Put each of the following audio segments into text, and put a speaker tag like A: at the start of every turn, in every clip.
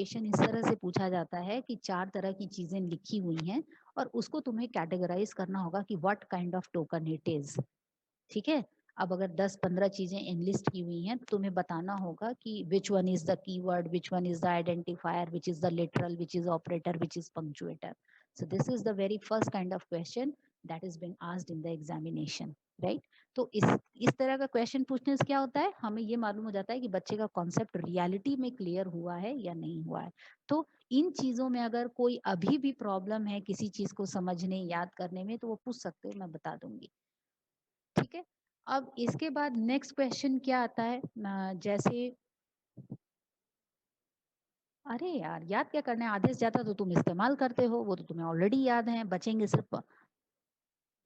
A: Question इस तरह से पूछा जाता है कि 4 तरह की चीजें लिखी हुई हैं और उसको तुम्हें कैटेगराइज करना होगा कि what kind of token it is. ठीक है, अब अगर 10-15 चीजें इनलिस्ट की हुई हैं तो तुम्हें बताना होगा कि which one is the keyword, which one is the identifier, which is the literal, which is operator, which is punctuator. So this is the very first kind of question that is been asked in the examination, right. तो इस तरह का question पूछने से क्या होता है, हमें ये मालूम हो जाता है कि बच्चे का कॉन्सेप्ट रियलिटी में क्लियर हुआ है या नहीं हुआ है। तो इन चीजों में अगर कोई अभी भी प्रॉब्लम है किसी चीज को समझने याद करने में तो वो पूछ सकते हो, मैं बता दूंगी। ठीक है, अब इसके बाद नेक्स्ट क्वेश्चन क्या आता है, जैसे अरे यार याद क्या करना है, आदेश जाता तो तुम इस्तेमाल करते हो, वो तो तुम्हें ऑलरेडी याद है, बचेंगे सिर्फ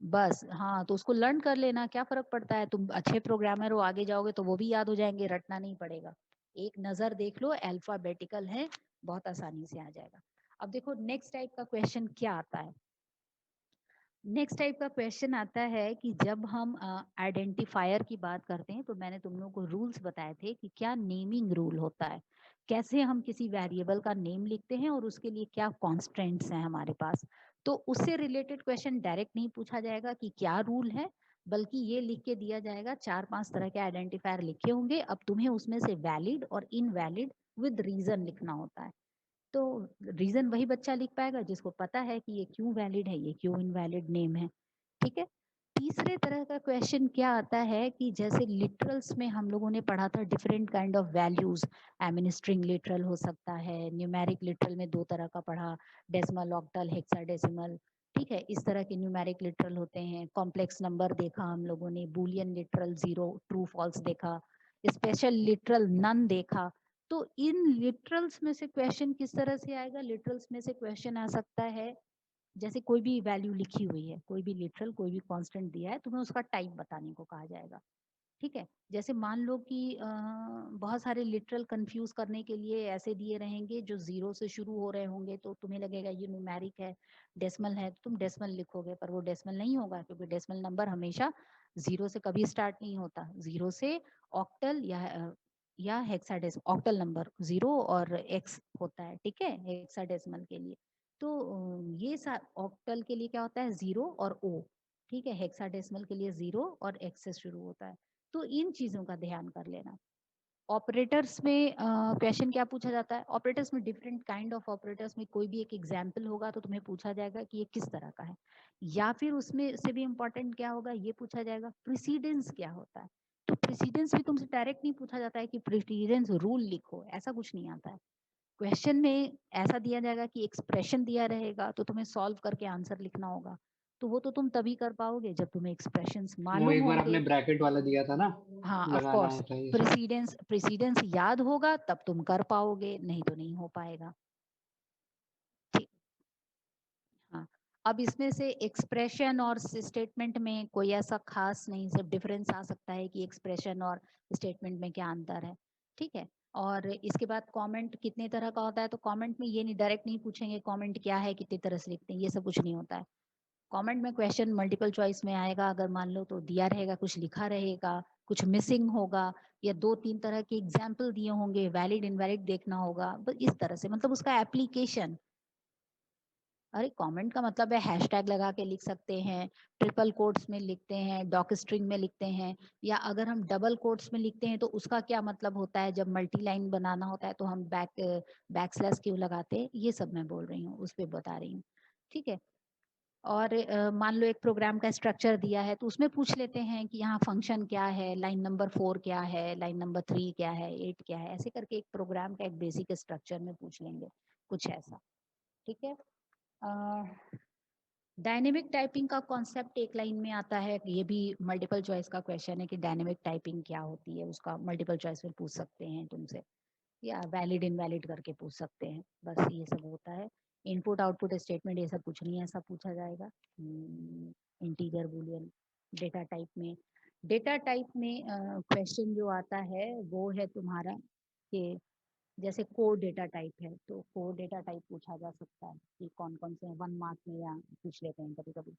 A: बस। हाँ तो उसको लर्न कर लेना, क्या फर्क पड़ता है, तुम अच्छे प्रोग्रामर हो, आगे जाओगे तो वो भी याद हो जाएंगे, रटना नहीं पड़ेगा। एक नजर देख लो, अल्फाबेटिकल है, बहुत आसानी से आ जाएगा। अब देखो नेक्स्ट टाइप का क्वेश्चन क्या आता है। नेक्स्ट टाइप का क्वेश्चन आता है कि जब हम आइडेंटिफायर की बात करते हैं तो मैंने तुम लोगों को रूल्स बताए थे कि क्या नेमिंग रूल होता है, कैसे हम किसी वेरिएबल का नेम लिखते हैं और उसके लिए क्या कॉन्स्टेंट्स हैं हमारे पास। तो उससे रिलेटेड क्वेश्चन डायरेक्ट नहीं पूछा जाएगा कि क्या रूल है, बल्कि ये लिख के दिया जाएगा, 4-5 तरह के आइडेंटिफायर लिखे होंगे, अब तुम्हें उसमें से वैलिड और इनवैलिड विद रीजन लिखना होता है। तो रीजन वही बच्चा लिख पाएगा जिसको पता है कि ये क्यों वैलिड है, ये क्यों इनवैलिड नेम है। ठीक है, तीसरे तरह का क्वेश्चन क्या आता है कि जैसे लिटरल्स में हम लोगों ने पढ़ा था different kind of values, I mean string literal हो सकता है, न्यूमेरिक लिटरल में 2 तरह का पढ़ा, डेसिमल, ऑक्टल, हेक्साडेसिमल। ठीक है, इस तरह के न्यूमेरिक लिटरल होते हैं। कॉम्प्लेक्स नंबर देखा हम लोगों ने, boolean literal, zero true false देखा, स्पेशल लिटरल नन देखा। तो इन लिटरल्स में से क्वेश्चन किस तरह से आएगा, लिटरल्स में से क्वेश्चन आ सकता है जैसे कोई भी वैल्यू लिखी हुई है, कोई भी लिटरल, कोई भी कांस्टेंट दिया है, तुम्हें उसका टाइप बताने को कहा जाएगा। ठीक है, जैसे मान लो कि बहुत सारे लिटरल कंफ्यूज करने के लिए ऐसे दिए रहेंगे जो 0 से शुरू हो रहे होंगे, तो तुम्हें लगेगा ये न्यूमेरिक है, डेसिमल है, तो तुम डेसिमल लिखोगे, पर वो डेसिमल नहीं होगा क्योंकि डेसिमल नंबर हमेशा 0 से कभी स्टार्ट नहीं होता। 0 से ऑक्टल या हेक्साडेसिमल, ऑक्टल नंबर 0 और एक्स होता है। ठीक है, हेक्साडेसिमल के लिए तो ये ऑक्टल के लिए क्या होता है, 0 और ओ। ठीक है, हेक्साडेसिमल के लिए 0 और एक्स से शुरू होता है। तो इन चीजों का ध्यान कर लेना। ऑपरेटर्स में क्वेश्चन क्या पूछा जाता है, ऑपरेटर्स में डिफरेंट काइंड ऑफ ऑपरेटर्स में कोई भी एक एग्जाम्पल होगा तो तुम्हें पूछा जाएगा कि ये किस तरह का है, या फिर उसमें से भी इम्पोर्टेंट क्या होगा, ये पूछा जाएगा प्रेसिडेंस क्या होता है। तो प्रेसिडेंस भी तुमसे डायरेक्ट नहीं पूछा जाता है कि प्रेसिडेंस रूल लिखो, ऐसा कुछ नहीं आता है। क्वेश्चन में ऐसा दिया जाएगा कि एक्सप्रेशन दिया रहेगा तो तुम्हें सॉल्व करके आंसर लिखना होगा। तो वो तो तुम तभी कर पाओगे जब तुम्हें एक्सप्रेशंस
B: वो
A: मालूम
B: एक बार आपने
A: होंगे।
B: ब्रैकेट वाला दिया था ना,
A: हाँ ऑफ
B: लगाना
A: कोर्स,
B: होता है ये सब।
A: प्रेसिडेंस प्रेसिडेंस याद होगा तब तुम कर पाओगे, नहीं तो नहीं हो पाएगा। ठीक, हाँ। अब इसमें से एक्सप्रेशन और स्टेटमेंट में कोई ऐसा खास नहीं, सिर्फ डिफरेंस आ सकता है कि एक्सप्रेशन और स्टेटमेंट में क्या अंतर है। ठीक है, और इसके बाद कमेंट कितने तरह का होता है, तो कमेंट में ये नहीं डायरेक्ट नहीं पूछेंगे कमेंट क्या है, कितनी तरह से लिखते हैं, ये सब कुछ नहीं होता है। कमेंट में क्वेश्चन मल्टीपल चॉइस में आएगा, अगर मान लो तो दिया रहेगा, कुछ लिखा रहेगा, कुछ मिसिंग होगा, या 2-3 तरह के एग्जाम्पल दिए होंगे, वैलिड इनवैलिड देखना होगा, बस इस तरह से, मतलब उसका एप्लीकेशन। अरे कमेंट का मतलब है हैशटैग लगा के लिख सकते हैं, ट्रिपल कोट्स में लिखते हैं, डॉक स्ट्रिंग में लिखते हैं, या अगर हम डबल कोट्स में लिखते हैं तो उसका क्या मतलब होता है, जब मल्टी लाइन बनाना होता है तो हम बैक स्लैश क्यों लगाते हैं, ये सब मैं बोल रही हूँ, उस पर बता रही हूँ। ठीक है, और मान लो एक प्रोग्राम का स्ट्रक्चर दिया है तो उसमें पूछ लेते हैं कि यहाँ फंक्शन क्या है, लाइन नंबर 4 क्या है, लाइन नंबर 3 क्या है, 8 क्या है, ऐसे करके एक प्रोग्राम का एक बेसिक स्ट्रक्चर में पूछ लेंगे, कुछ ऐसा। ठीक है, डायनेमिक टाइपिंग का कॉन्सेप्ट एक लाइन में आता है, ये भी मल्टीपल चॉइस का क्वेश्चन है कि डायनेमिक टाइपिंग क्या होती है, उसका मल्टीपल चॉइस में पूछ सकते हैं तुमसे, या वैलिड इनवैलिड करके पूछ सकते हैं, बस ये सब होता है। इनपुट आउटपुट स्टेटमेंट ये सब कुछ नहीं है, ऐसा पूछा जाएगा। Integer Boolean. डेटा टाइप में, डेटा टाइप में क्वेश्चन जो आता है वो है तुम्हारा कि जैसे कोड डेटा टाइप है तो कोड डेटा टाइप पूछा जा सकता है कि कौन कौन से 1 मार्क में, या पूछ लेते हैं कभी कभी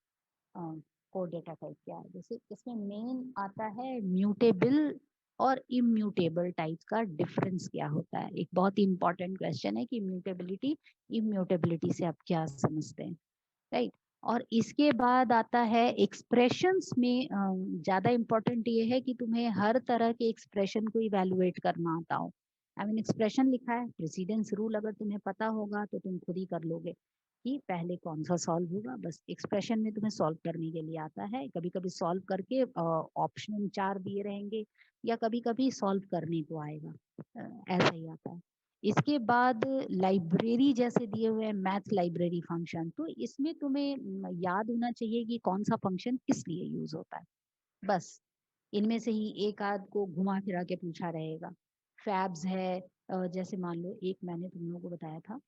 A: कोड डेटा टाइप क्या है। जैसे इसमें मेन आता है म्यूटेबल और इम्यूटेबल टाइप का डिफरेंस क्या होता है। एक बहुत ही इंपॉर्टेंट क्वेश्चन है कि इम्यूटेबिलिटी से आप क्या समझते हैं, राइट। और इसके बाद आता है एक्सप्रेशंस में ज्यादा इम्पोर्टेंट ये है कि तुम्हें हर तरह के एक्सप्रेशन को इवेलुएट करना आता हो। आई मीन एक्सप्रेशन लिखा है, प्रेसिडेंस रूल अगर तुम्हें पता होगा तो तुम खुद ही कर लोगे कि पहले कौन सा सॉल्व होगा। बस एक्सप्रेशन में तुम्हें सॉल्व करने के लिए आता है। कभी कभी सॉल्व करके ऑप्शन 4 दिए रहेंगे, या कभी कभी सॉल्व करने को आएगा, ऐसा ही आता है। इसके बाद लाइब्रेरी जैसे दिए हुए हैं, मैथ लाइब्रेरी फंक्शन, तो इसमें तुम्हें याद होना चाहिए कि कौन सा फंक्शन किस लिए यूज होता है। बस इनमें से ही एक आध को घुमा फिरा के पूछा रहेगा। फैब्स है, जैसे मान लो एक मैंने तुम लोगों को बताया था,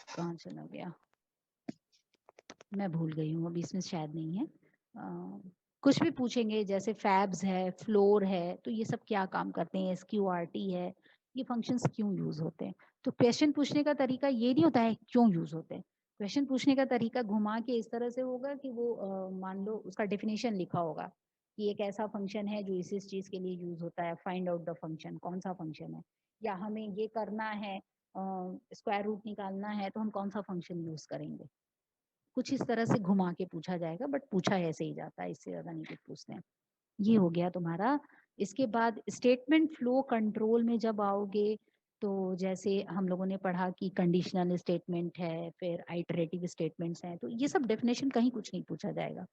A: कहाँ चला गया, मैं भूल गई हूँ अभी, इसमें शायद नहीं है। कुछ भी पूछेंगे जैसे फैब्स है, फ्लोर है, तो ये सब क्या काम करते हैं, एसक्यूआरटी है, ये फंक्शंस क्यों यूज होते हैं। तो क्वेश्चन पूछने का तरीका ये नहीं होता है क्यों यूज होते हैं। क्वेश्चन पूछने का तरीका घुमा के इस तरह से होगा कि वो मान लो उसका डेफिनेशन लिखा होगा कि एक ऐसा फंक्शन है जो इस चीज के लिए यूज होता है, फाइंड आउट द फंक्शन, कौन सा फंक्शन है, या हमें ये करना है, स्क्वायर रूट निकालना है, तो हम कौन सा फंक्शन यूज करेंगे। कुछ इस तरह से घुमा के पूछा जाएगा, बट पूछा ऐसे ही जाता है, इससे ज्यादा नहीं कुछ पूछते हैं। ये हो गया तुम्हारा। इसके बाद स्टेटमेंट फ्लो कंट्रोल में जब आओगे, तो जैसे हम लोगों ने पढ़ा कि कंडीशनल स्टेटमेंट है, फिर आइटरेटिव स्टेटमेंट्स हैं, तो ये सब डेफिनेशन कहीं कुछ नहीं पूछा जाएगा।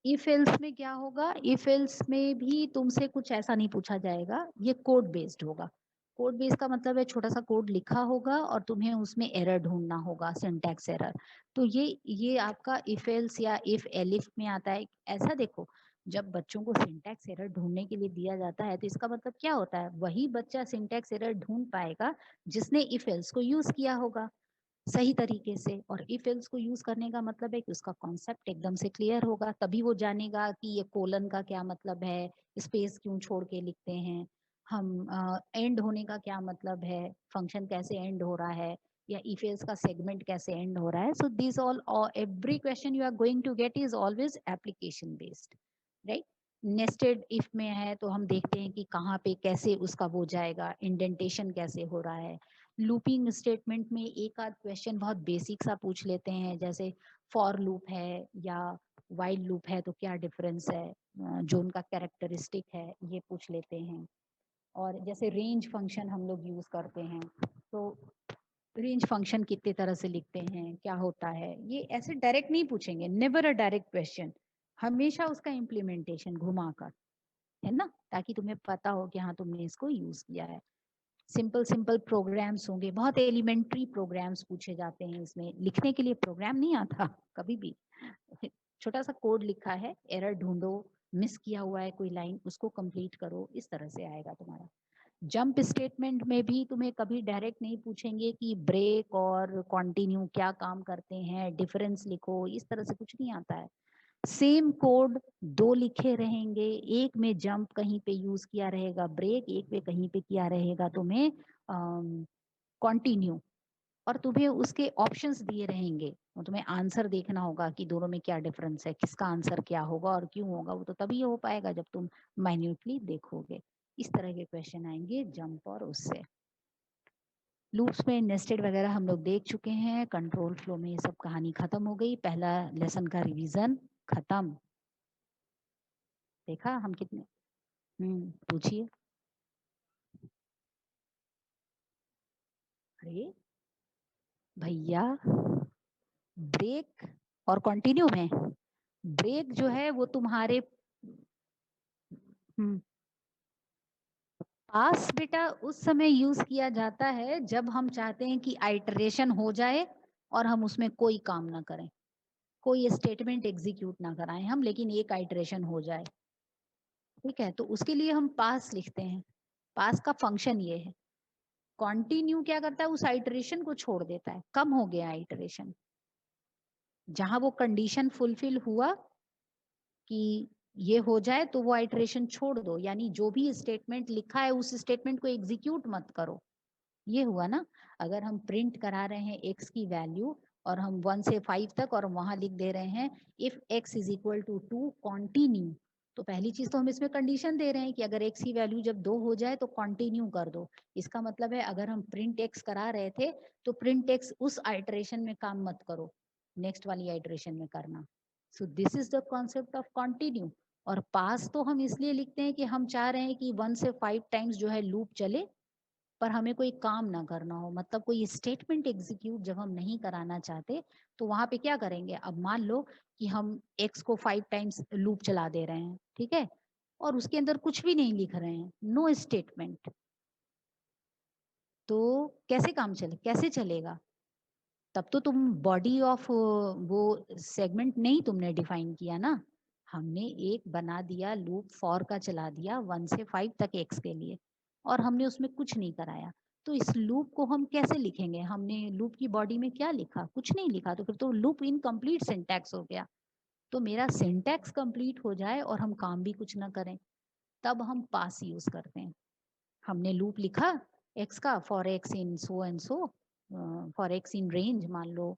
A: इफ एल्स में क्या होगा, इफ एल्स में भी तुमसे कुछ ऐसा नहीं पूछा जाएगा, ये कोड बेस्ड होगा। कोड बेस्ड का मतलब है छोटा सा कोड लिखा होगा और तुम्हें उसमें एरर ढूंढना होगा, सिंटैक्स एरर। तो ये आपका इफ एल्स या इफ एलिफ में आता है। ऐसा देखो, जब बच्चों को सिंटैक्स एरर ढूंढने के लिए दिया जाता है तो इसका मतलब क्या होता है, वही बच्चा सिंटैक्स एरर ढूंढ पाएगा जिसने इफ एल्स को यूज किया होगा सही तरीके से। और इफ एल्स को यूज करने का मतलब है कि उसका कॉन्सेप्ट एकदम से क्लियर होगा, तभी वो जानेगा कि ये कोलन का क्या मतलब है, स्पेस क्यों छोड़ के लिखते हैं हम, एंड होने का क्या मतलब है, फंक्शन कैसे एंड हो रहा है, या इफ एल्स का सेगमेंट कैसे एंड हो रहा है। So this all, every question you are going to get is always application based, right. Nested if में है तो हम देखते हैं कि कहाँ पे कैसे उसका वो जाएगा, इंडेंटेशन कैसे हो रहा है। लूपिंग स्टेटमेंट में एक आध क्वेश्चन बहुत बेसिक सा पूछ लेते हैं, जैसे फॉर लूप है या वाइल लूप है तो क्या डिफरेंस है, जो उनका कैरेक्टरिस्टिक है ये पूछ लेते हैं। और जैसे रेंज फंक्शन हम लोग यूज करते हैं, तो रेंज फंक्शन कितने तरह से लिखते हैं, क्या होता है, ये ऐसे डायरेक्ट नहीं पूछेंगे, नेवर अ डायरेक्ट क्वेश्चन, हमेशा उसका इम्प्लीमेंटेशन घुमाकर, है ना, ताकि तुम्हें पता हो कि हाँ तुमने इसको यूज किया है। सिंपल सिंपल प्रोग्राम्स होंगे, बहुत एलिमेंट्री प्रोग्राम्स पूछे जाते हैं इसमें, लिखने के लिए प्रोग्राम नहीं आता कभी भी। छोटा सा कोड लिखा है, एरर ढूंढो, मिस किया हुआ है कोई लाइन, उसको कंप्लीट करो, इस तरह से आएगा तुम्हारा। जंप स्टेटमेंट में भी तुम्हें कभी डायरेक्ट नहीं पूछेंगे कि ब्रेक और कंटिन्यू क्या काम करते हैं, डिफरेंस लिखो, इस तरह से कुछ नहीं आता है। सेम कोड दो लिखे रहेंगे, एक में जंप कहीं पे यूज किया रहेगा ब्रेक, एक पे कहीं पे किया रहेगा तुम्हें कंटिन्यू, और तुम्हें उसके ऑप्शंस दिए रहेंगे और तुम्हें आंसर देखना होगा कि दोनों में क्या डिफरेंस है, किसका आंसर क्या होगा और क्यों होगा। वो तो तभी हो पाएगा जब तुम माइन्यूटली देखोगे। इस तरह के क्वेश्चन आएंगे जंप और उससे। लूप्स में नेस्टेड वगैरह हम लोग देख चुके हैं, कंट्रोल फ्लो में ये सब कहानी खत्म हो गई, पहला लेसन का रिवीजन खत्म। देखा हम कितने, पूछिए। अरे भैया, ब्रेक और कंटिन्यू में, ब्रेक जो है वो तुम्हारे, हम्म, पास बेटा उस समय यूज किया जाता है जब हम चाहते हैं कि आइटरेशन हो जाए और हम उसमें कोई काम ना करें, कोई स्टेटमेंट एग्जीक्यूट ना कराएं हम, लेकिन एक आइटरेशन हो जाए, ठीक है, तो उसके लिए हम पास लिखते हैं। पास का फंक्शन ये है। कॉन्टिन्यू क्या करता है, उस आइटरेशन को छोड़ देता है, कम हो गया आइटरेशन, जहां वो कंडीशन फुलफिल हुआ कि ये हो जाए तो वो आइटरेशन छोड़ दो, यानी जो भी स्टेटमेंट लिखा है उस स्टेटमेंट को एग्जीक्यूट मत करो। ये हुआ ना, अगर हम प्रिंट करा रहे हैं एक्स की वैल्यू और हम 1 से 5 तक और वहां लिख दे रहे हैं if x is equal to 2 continue. तो पहली चीज तो हम इसमें कंडीशन दे रहे हैं कि अगर x की वैल्यू जब 2 हो जाए तो कंटिन्यू कर दो। इसका मतलब है अगर हम प्रिंट x करा रहे थे तो प्रिंट x उस आइटरेशन में काम मत करो, नेक्स्ट वाली आइटरेशन में करना। सो this is the concept of continue. और पास तो हम इसलिए लिखते हैं कि हम चाह रहे हैं कि 1 से 5 टाइम्स जो है लूप चले पर हमें कोई काम ना करना हो, मतलब कोई स्टेटमेंट एग्जीक्यूट जब हम नहीं कराना चाहते तो वहां पे क्या करेंगे। अब मान लो कि हम x को 5 टाइम्स लूप चला दे रहे हैं, ठीक है, और उसके अंदर कुछ भी नहीं लिख रहे हैं, नो स्टेटमेंट, तो कैसे काम चले, कैसे चलेगा। तब तो तुम बॉडी ऑफ वो सेगमेंट नहीं तुमने डिफाइन किया ना, हमने एक बना दिया लूप फॉर का चला दिया 1 से 5 तक एक्स के लिए और हमने उसमें कुछ नहीं कराया। तो इस लूप को हम कैसे लिखेंगे, हमने लूप की बॉडी में क्या लिखा, कुछ नहीं लिखा, तो फिर तो लूप इनकम्प्लीट सिंटैक्स हो गया। तो मेरा सिंटैक्स कंप्लीट हो जाए और हम काम भी कुछ ना करें तब हम पास यूज करते हैं। हमने लूप लिखा एक्स का for x in so and so, for x in range मान लो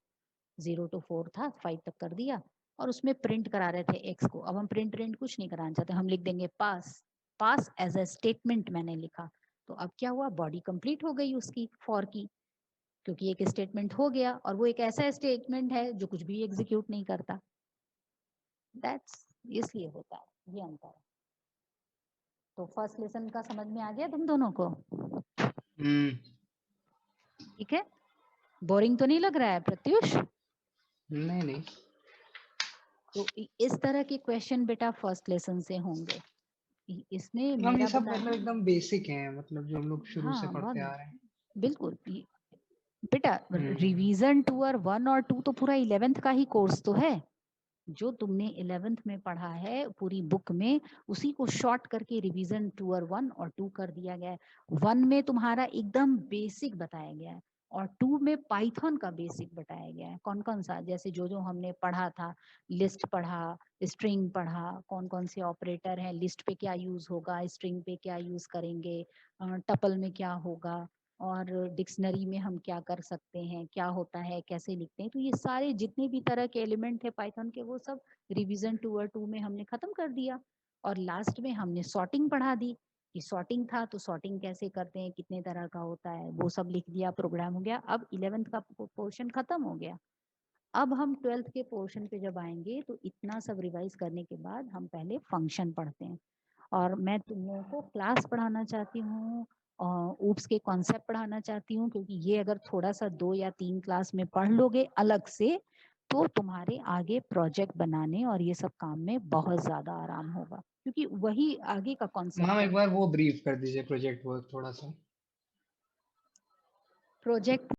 A: 0 to 4 था, 5 तक कर दिया और उसमें प्रिंट करा रहे थे एक्स को। अब हम प्रिंट प्रिंट कुछ नहीं कराना चाहते, हम लिख देंगे पास। पास एज अ स्टेटमेंट मैंने लिखा, तो अब क्या हुआ, बॉडी कंप्लीट हो गई उसकी फॉर की, क्योंकि एक स्टेटमेंट हो गया और वो एक ऐसा स्टेटमेंट है जो कुछ भी एग्जीक्यूट नहीं करता। दैट्स, इसलिए होता है ये अंतर है। तो फर्स्ट लेसन का समझ में आ गया तुम दोनों को? ठीक है, बोरिंग तो नहीं लग रहा है प्रत्युष?
B: नहीं नहीं।
A: तो इस तरह के क्वेश्चन बेटा फर्स्ट लेसन से होंगे। इसमें
B: हम ये
A: मेरा
B: सब मतलब
A: बताना,
B: एकदम बेसिक है, मतलब जो हम लोग शुरू से
A: हाँ
B: पढ़ते
A: बहुत
B: आ रहे हैं।
A: बिल्कुल बेटा,
B: हम्म।
A: रिवीजन 2 और 1 और 2 तो पूरा 11th का ही कोर्स तो है। जो तुमने 11th में पढ़ा है पूरी बुक में उसी को शॉर्ट करके रिवीजन 2 और 1 और 2 कर दिया गया है। 1 में तुम्हारा एकदम बेसिक बताया गया है और 2 में पाइथन का बेसिक बताया गया है। कौन कौन सा, जैसे जो जो हमने पढ़ा था, लिस्ट पढ़ा, स्ट्रिंग पढ़ा, कौन कौन से ऑपरेटर हैं, लिस्ट पे क्या यूज होगा, स्ट्रिंग पे क्या यूज करेंगे, टपल में क्या होगा, और डिक्शनरी में हम क्या कर सकते हैं, क्या होता है, कैसे लिखते हैं। तो ये सारे जितने भी तरह के एलिमेंट है पाइथन के वो सब रिवीजन 2 और 2 में हमने खत्म कर दिया। और लास्ट में हमने सॉर्टिंग पढ़ा दी कि सॉर्टिंग था तो सॉर्टिंग कैसे करते हैं, कितने तरह का होता है, वो सब लिख दिया, प्रोग्राम हो गया। अब 11th का पोर्शन खत्म हो गया। अब हम 12th के पोर्शन पे जब आएंगे तो इतना सब रिवाइज करने के बाद हम पहले फंक्शन पढ़ते हैं। और मैं तुम लोगों को क्लास पढ़ाना चाहती हूँ, ऊप्स के कॉन्सेप्ट पढ़ाना चाहती हूँ, क्योंकि ये अगर थोड़ा सा 2 या 3 क्लास में पढ़ लोगे अलग से तो तुम्हारे आगे प्रोजेक्ट बनाने और ये सब काम में बहुत ज्यादा आराम होगा, क्योंकि वही आगे का
B: मैम
A: कॉन्सेप्ट है।
B: एक बार वो ब्रीफ कर दीजिए प्रोजेक्ट वर्क थोड़ा सा।
A: प्रोजेक्ट